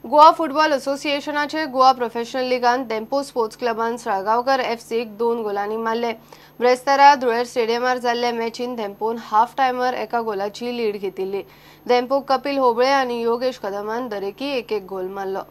Goa football असोसिएशनाचे Goa professional लीगान Dempo sports क्लबान सळगावकर एफसीक 2 गोलांनी मारले। ब्रेस्तारा धुळेर स्टेडियमार जाल्ले मॅचीन डेम्पोन हाफ टायमर एका गोलाची लीड घेतिल्ली। डेम्पोक कपिल होबळे आणि योगेश कदमान दरेकी एक गोल मारलो।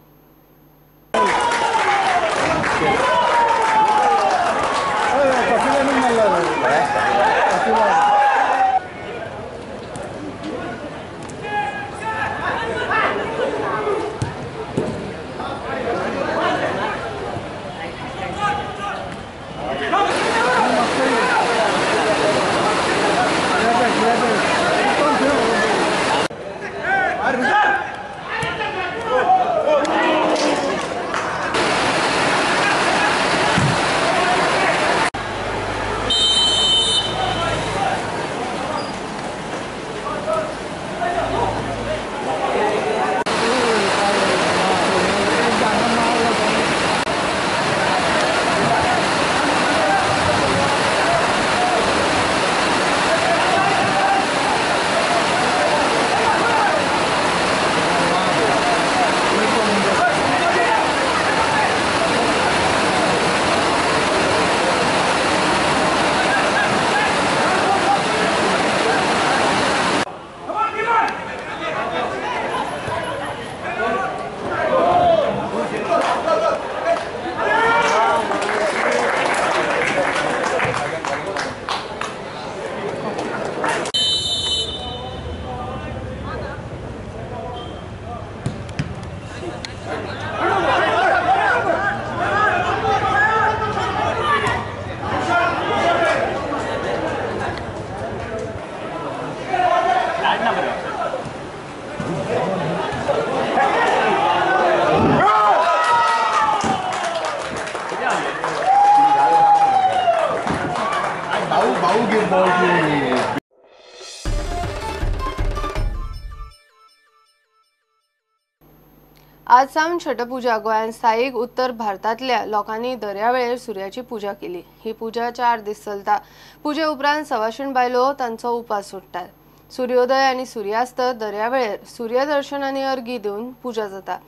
आज सावन छठपूजा गोंयांत स्थायीक उत्तर भारतांतल्या लोकांनी दर्यावेळेर सूर्याची पूजा केली। ही पूजा 4 दीस चलता। पूजे उपरांत सवाशीण बायलो तांचो उपास सोडटात। सूर्योदय आनी सूर्यास्त दर्यावेळेर सूर्यदर्शन आनी अर्घी दिवन पूजा जाता।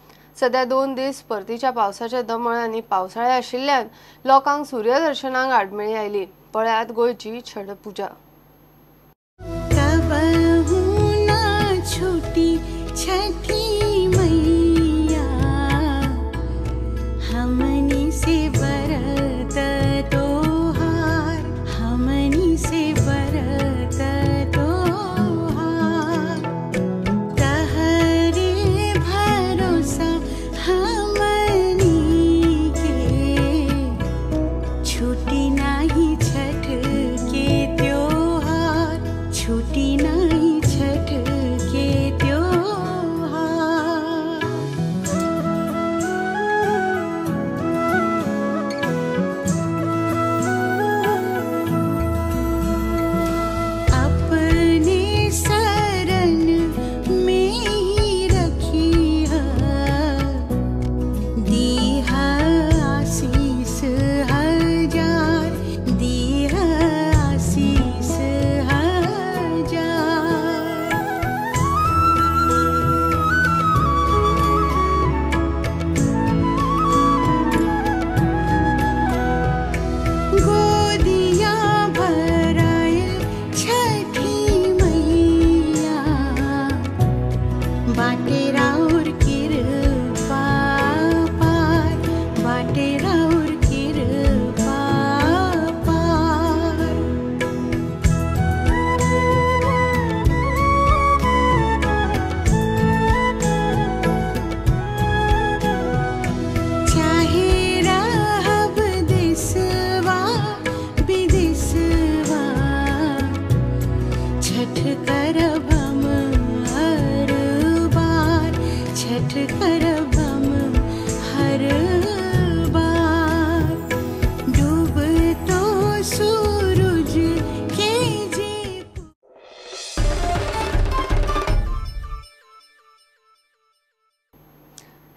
सध्या 2 दीस परतीच्या पावसाचे दमळ आनी पावसाळे आशिल्ल्यान लोकांक सूर्यदर्शनाक आडमेळी आयली। पळयात गोंयची छठपूजा।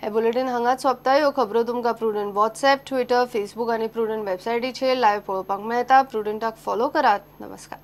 हे बुलेटिन हांगाच सोंपता। ह्यो खबरो तुमकां प्रुडंट व्हॉट्सएप, ट्विटर, फेसबुक आनी प्रुडंट वेबसायटीचेर लायव्ह पळोवपाक मेळटा। प्रुडंटाक फॉलो करात। नमस्कार।